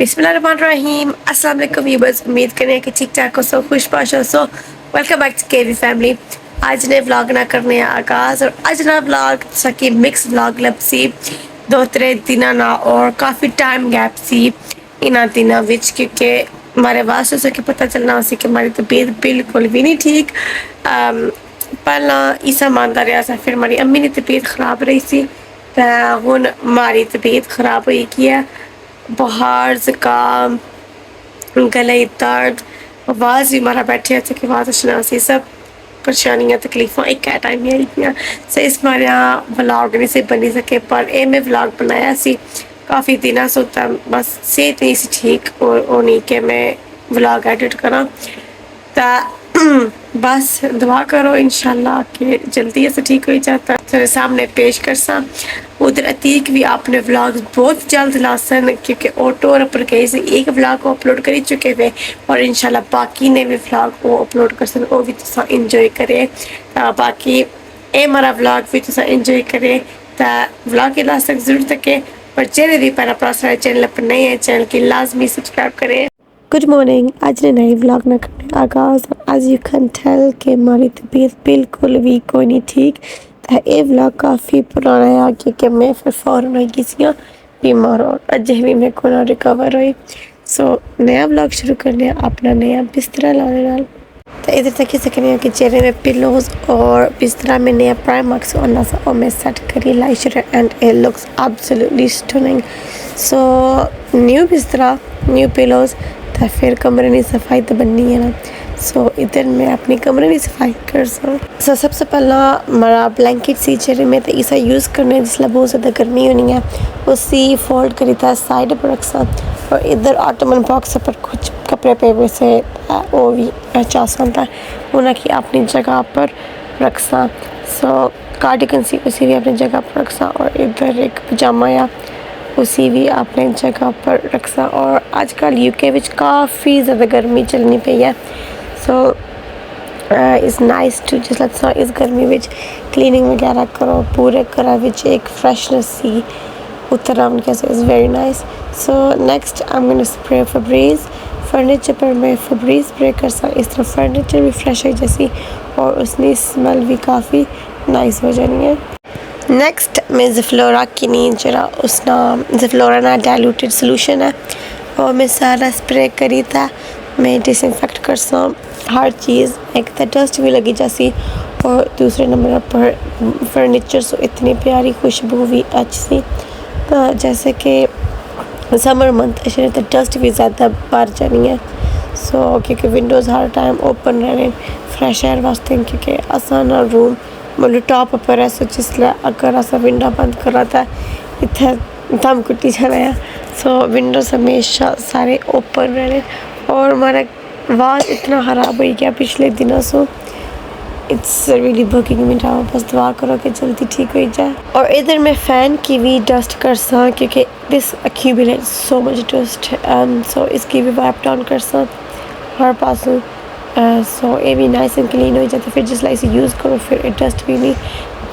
बिस्मिल्लाहिर्रहमानिर्रहीम अस्सलाम वालेकुम व्यूअर्स, उम्मीद करें कि ठीक ठाक हो, सो खुशबाश हो। So welcome back to KV family. आज ने व्लॉग ना करने आगाज और अज ना व्लॉग सकी मिक्स व्लॉग लब सी 2-3 दिना ना और काफ़ी टाइम गैप सी इन्होंने दिनों विच क्योंकि हमारे वास्ते सके पता चलना सी कि हमारी तबीयत बिल्कुल भी नहीं ठीक। पहला ईसा मानता रहा सा, फिर हमारी अम्मी की तबीयत खराब रही सी, हुन हमारी तबीयत खराब हुई की है। बुखार ज़ुकाम गले दर्द आवाज़ भी हमारा बैठे थे कि आवाज़ शनासी सब परेशानियां तकलीफ़ों एक टाइम ही आई सो इस बार व्लॉग नहीं से बनी सके, पर ए मैं व्लॉग बनाया सी काफ़ी दिन से बस सेहत नहीं सी ठीक और नहीं कि मैं व्लॉग एडिट करा। बस दुआ करो इंशाल्लाह कि जल्दी से ठीक हो जाता तेरे सामने पेश कर सा। उधर अतीक भी आपने व्लॉग्स बहुत जल्द लासन क्योंकि ऑटो पर कहीं से एक व्लॉग को अपलोड कर चुके हुए और इंशाल्लाह बाकी ने भी व्लॉग को अपलोड कर सन, वो भी तुसा इंजॉय करे। बाकी ए हमारा व्लॉग भी तुसा इंजॉय करे व्लॉग के लास्ट तक जरूर तके, पर चैनल भी पर अपना सारे चैनल पर नए हैं चैनल की लाजमी सब्सक्राइब करें। गुड मॉर्निंग, आज ने नई व्लॉग में करने आगाज़ और एज यू कैन टेल कि हमारी तबीयत बिल्कुल भी कोई नहीं ठीक। ये व्लॉग काफ़ी पुराना है क्योंकि मैं फिर फौरन हो गई बीमार और अजे भी मेरे को ना रिकवर हुई। सो नया व्लॉग शुरू करने अपना नया बिस्तरा लाने नाल तो इधर तक सकने कि चेहरे में पिलोज और बिस्तरा में नया प्राइम मार्क्स और मैं सेट करी लाइशर and it looks absolutely stunning. So new बिस्तरा न्यू पिलोज तो फिर कमरे की सफाई तो बननी है ना। सो इधर मैं अपनी कमरे की सफाई कर सो सबसे पहला हमारा ब्लैंकेट सी चेहरे में तो इसे यूज़ करने जिसला बहुत ज़्यादा गर्मी होनी है उसी फोल्ड करी था साइड पर रख सा और इधर ऑटोमन बॉक्स पर कुछ कपड़े पे हुए से वो भी चाहता था उन्हें अपनी जगह पर रख सा। सो कार्डिगन सी उसी भी अपनी जगह पर रख सा और इधर एक पजामा या उसी भी अपने जगह पर रख सा। और आजकल यूके विच काफ़ी ज़्यादा गर्मी चलनी पई है। सो इज़ नाइस टू जिसला इस गर्मी विच क्लीनिंग वगैरह करो पूरे घर विच एक फ्रेशनेस सी उतर आउंदी is very nice. So next I am going to spray Febreze furniture पर मैं फैब्रिज स्प्रे कर सा, इस तरह फर्नीचर भी फ्रेश है जैसी और उसकी स्मेल भी काफ़ी नाइस हो जानी है। नेक्स्ट मैं ज़िफ्लोरा की नींद जरा उसना ज़िफ्लोरा ना डाइल्यूटेड सोल्यूशन है और मैं सारा स्प्रे करी था मैं डिसइंफेक्ट कर सा हर चीज़। एक तो डस्ट भी लगी जैसी और दूसरे नंबर पर फर्नीचर सो इतनी प्यारी खुशबू भी अच्छी सी जैसे कि समर मंथ अच्छे तो डस्ट भी ज़्यादा बढ़ जानी है। सो क्योंकि विंडोज़ हर टाइम ओपन रहने फ्रेश एयर वास्ते क्योंकि आसान रूम मतलब टॉप पर है सो जिसले अगर अस विंडो बंद करा था इतने दम कुटी जाना है। सो विंडोज़ हमेशा सारे ओपन रहने और हमारा आवाज़ इतना ख़राब हो गया पिछले दिनों से it's really booking me down. बस दुआ करो कि जल्दी ठीक हो जाए। और इधर मैं फ़ैन की भी डस्ट कर सा क्योंकि this accumulate so much dust so इसकी भी वाइप डाउन कर सा हर पासों। सो ये भी नाइस एंड क्लीन हो जाता फिर जिसला इसे यूज़ करो फिर डस्ट भी नहीं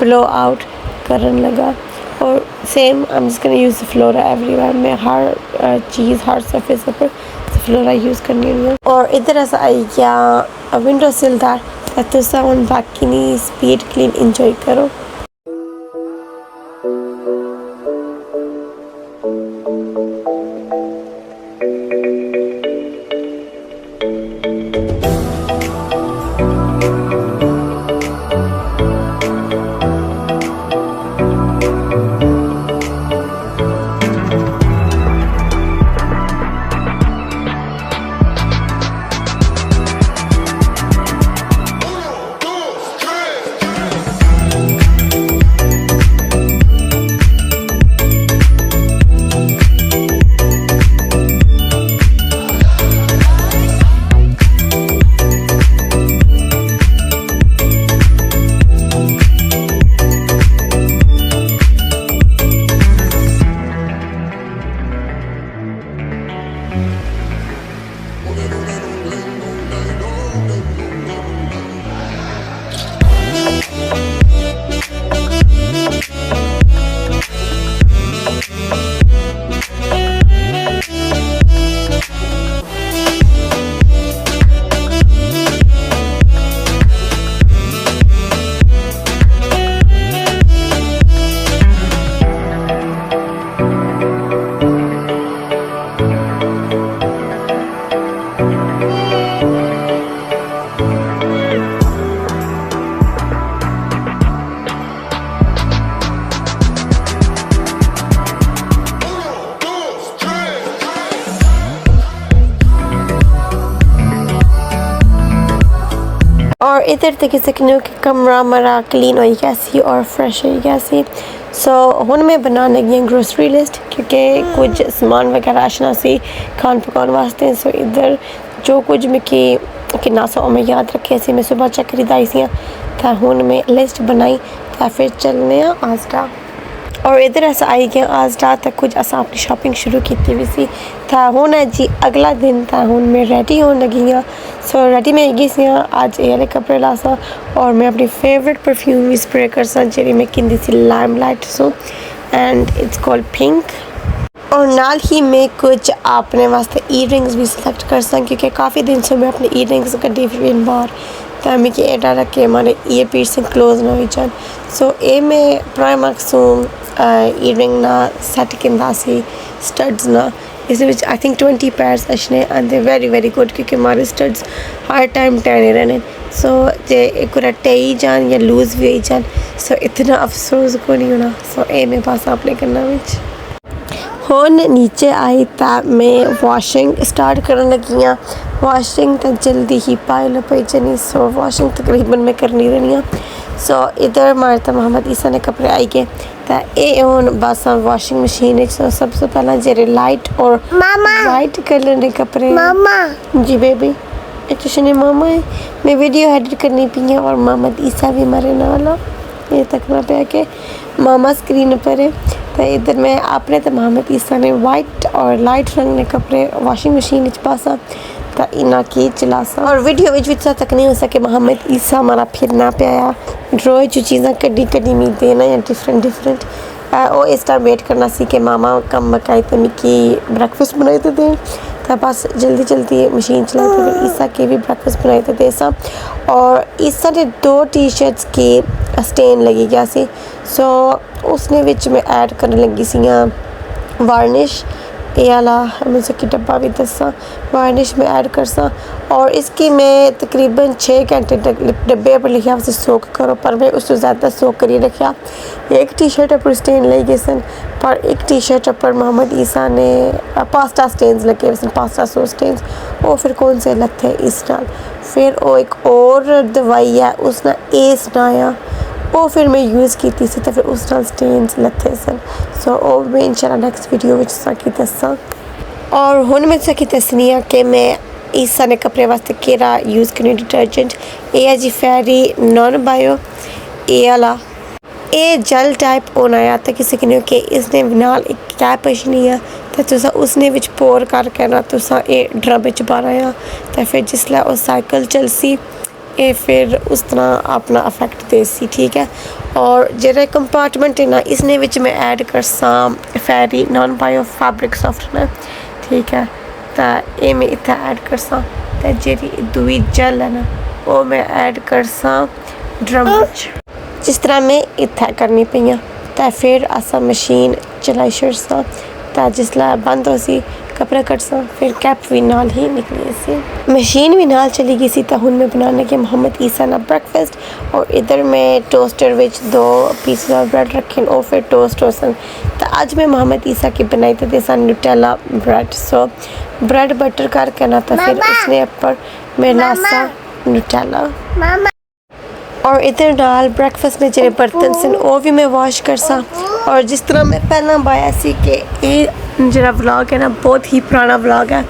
ब्लो आउट करने लगा। और same I am just gonna use flora everywhere में हर चीज़ हर सरफेस पर फ्लोरा यूज़ करनी है। और इधर ऐसा आई क्या विंडो सिलदार तो साउंड बाकी नहीं स्पीड क्लीन इंजॉय करो। और इधर तक सकने हो कि कमरा मरा क्लीन हो गया सी और फ्रेश हो गया सी। सो हुन मैं बनाने लगी ग्रोसरी लिस्ट क्योंकि कुछ समान वगैरह अशना सी खान पकाने वास्ते। सो इधर जो कुछ मिकी किन्ना सो मैं याद रखे सी मैं सुबह चेक करी दी सी तो हुन मैं लिस्ट बनाई तो फिर चलने आजटा। और इधर अस आई गए आजटा तक कुछ अस अपनी शॉपिंग शुरू की हुई सी था। हुन है जी अगला दिन था हुन मैं रेडी होने लगी हाँ। सो रेडी में गई सी अज ये कपड़े लासा और मैं अपनी फेवरेट परफ्यूम भी स्प्रे कर सा जी मैं किंदी सी limelight so and it's called pink. और नाल ही मैं कुछ अपने वास्ते ईयरिंग्स भी सिलेक्ट कर सा क्योंकि काफ़ी दिन से मैं अपने ईयरिंग्स कड्डी फिर बाहर तो मिगी एडा रखे माने ईयर पीसिंग क्लोज ना हो जान। सो ए मैं प्राइमर्क सो ईयरिंग ना सेट किंदा सी स्टड्स ना इस आई थिंक 20 पेयर्स अच्छे एंड दे वेरी गुड क्योंकि हमारे स्टड्स हर टाइम टहने रहने। सो जे एक टेई जान या लूज भी हो जान सो इतना अफसोस को नहीं होना। सो ए मैं बस आपने करना विच हुन नीचे आई तो मैं वॉशिंग स्टार्ट करने लगी हाँ। वॉशिंग तो जल्दी ही पायल पे चनी। सो वॉशिंग तकरीबन मैं करनी रहनी हाँ। सो इधर मारे तो मोहम्मद ईसा ने कपड़े आई गए तो ये हुन बस वॉशिंग मशीन सो सबसे पहला जेरे लाइट और वाइट कलर ने कपड़े मामा जी बेबी इतने मामा है मैं वीडियो एडिट करनी पी है और मोहम्मद ईसा भी मरे ना वाला ये तकना पे के मामा स्क्रीन पर है। तो इधर मैं अपने तो मोहम्मद ईसा ने वाइट और लाइट रंग ने कपड़े वॉशिंग मशीन पासा तो इना की चलासा और वीडियो विच तक नहीं हो सके मोहम्मद ईसा हमारा फिरना पे आया ड्रॉ जो चीज़ें कड्डी मी देना या डिफरेंट और इस टाइम वेट करना सी कि मामा कम मकाई तो मिकी ब्रेकफास्ट बनाए तो दे तो बस जल्दी मशीन चलाई तो फिर ईसा के भी ब्रेकफास्ट बनाए तो दे सा। और ईसा ने 2 टी-शर्ट्स की स्टेन लगी गया सी। सो उसने विच में ऐड करने लगी सी वार्निश ये वाला मुझे कि डब्बा भी दसा वार्निश में ऐड कर सा और इसकी मैं तकरीबन 6 घंटे तक डब्बे पर लिखा उसे सोक करो पर मैं उससे ज़्यादा सोक करी रखा। एक टी-शर्ट पर स्टेन लग गए सन पर एक टी-शर्ट पर मोहम्मद ईसा ने पास्ता स्टेन्स लगे सन पास्ता सॉस स्टेन्स वो फिर कौन से लथे इस नाल फिर वो एक और दवाई है उसने ए सुनाया वो फिर मैं यूज़ की थी तो फिर उस नाल स्टेन्स लथे सन। सो वो मैं इंशाल्लाह नेक्स्ट वीडियो में सकी दसा। और हुन मैं सकी दसनी है कि मैं ईसा ने कपड़े वास्ते केड़ा यूज़ करनी डिटर्जेंट ये है जी फेरी नॉन बायो ये वाला ये जेल टाइप होना आया तो किसी ने कि इसने नाल एक कैप अच्छी है तो तुसा उसने विच पोर करके ना तुसा ये ड्रम विच पाना है तो फिर जिसलै वो साइकिल चलसी ये फिर उस तरह अपना अफेक्ट दे सी ठीक है। और जेरा कंपार्टमेंट है ना इसने विच मैं ऐड कर सा फेरी नॉन बायो फैब्रिक सॉफ्टनर ठीक है तो ये मैं इतना ऐड कर सा तो जेरी दुई जेल है ना वो मैं ऐड कर सा ड्रम विच जिस तरह मैं इतना करनी पई तो फिर असा मशीन चलाई छड़सा तो जिसला बंद हो सी कपड़ा कट सा फिर कैप भी नाल ही निकली सी मशीन भी नाल चली गई सी तो हुन मैं बनाने के मोहम्मद ईसा ना ब्रेकफास्ट। और इधर मैं टोस्टर विच 2 पीस ऑफ ब्रेड रखे और फिर टोस्ट हो सन तो आज मैं मोहम्मद ईसा की बनाई तो देसा न्यूटेला ब्रेड। सो ब्रेड बटर करके ना तो फिर उसने ऊपर मैं लासा न्यूटेला और इधर नाल ब्रेकफास्ट में जेरे बर्तन सन वो भी मैं वॉश कर सा। और जिस तरह मैं पहला बाया सी कि ये जरा व्लॉग है ना बहुत ही पुराना व्लॉग है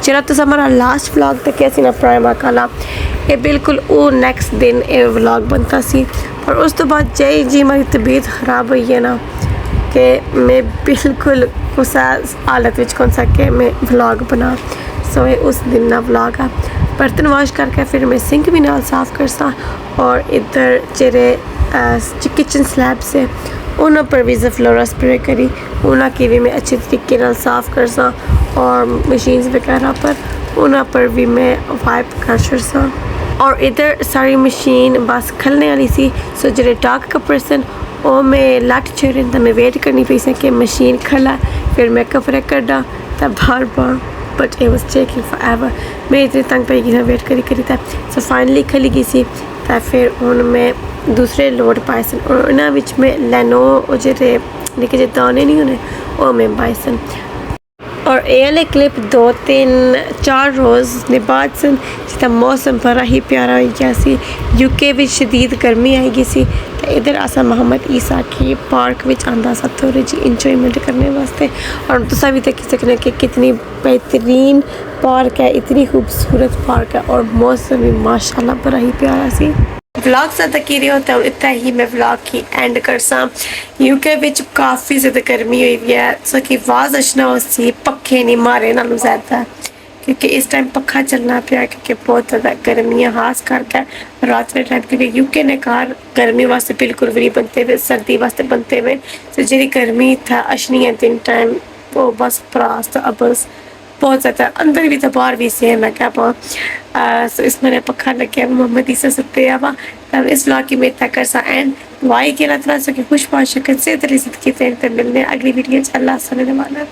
जरा तो हमारा लास्ट व्लॉग तक कैसी ना प्राइमर काला ये बिल्कुल वो नेक्स्ट दिन ये व्लॉग बनता सी। और उस तो बाद जय जी हमारी तबीयत ख़राब हुई है ना कि मैं बिल्कुल उस हालत में कौन सा के मैं व्लॉग बना। सो ये उस दिन ना व्लॉग है बर्तन वॉश करके फिर मैं सिंक भी नाल साफ़ कर सा। और इधर जेरे किचन स्लैब से उन पर भी ज़फ्लोरा स्प्रे करी उन्हें भी मैं अच्छे तरीके नाल साफ़ कर सा और मशीन्स वगैरह पर उन पर भी मैं वाइप कर छा। और इधर सारी मशीन बस खलने वाली सी। सो जेरे डार्क कपड़े सन वो मैं लट छेड़न तो मैं वेट करनी पई कि मशीन खला फिर मैं कपड़े कड्डा तो बार but it was taking forever मैं इतनी तंग पई गई वेट करी था। सो फाइनली खली गई सी तो फिर हुन मैं दूसरे लोड पाए सन और उन्होंने विच में लैनो जो निके जे दाने नहीं होने वो मैं पाए सन। और ये वाले क्लिप 2-3-4 रोज़ ने बाद सन जितना मौसम बड़ा ही प्यारा हो गया सी। यूके भी शदीद गर्मी आई गई सी तो इधर असा मोहम्मद ईसा की पार्क में आंदा सा थोड़ी जी इंजॉयमेंट करने वास्ते। और तुसा भी देखी सकने कि कितनी बेहतरीन पार्क है, इतनी खूबसूरत पार्क है और मौसम भी माशाल्लाह बड़ा ही प्यारा सी। व्लॉग ज़्यादा की रही होता है इतना ही मैं व्लॉग की एंड कर सा। यूके विच काफ़ी ज़्यादा गर्मी हुई हुई है सो कि आवाज़ अचना उसी पखे नहीं मारे नालों ज़्यादा क्योंकि इस टाइम पखा चलना पाया क्योंकि बहुत ज़्यादा गर्मी है खास करके रात के टाइम क्योंकि यूके ने घर गर्मी वास्ते बिल्कुल भी नहीं बनते हुए सर्दी वास्ते बनते हुए तो जी गर्मी था अशनी है दिन टाइम वो बस परास तो अबस बहुत ज़्यादा अंदर भी तो बाहर भी सेम है क्या सो इसमें पखा लगे मोहम्मद ईसा सुते अब तब इस व्लॉग की मेरे तक कर सा एंड वाई के अल्लाह ताला से खुश बात शक्ल से तरह जिंदगी से मिलने अगली वीडियो अल्लाह वाला।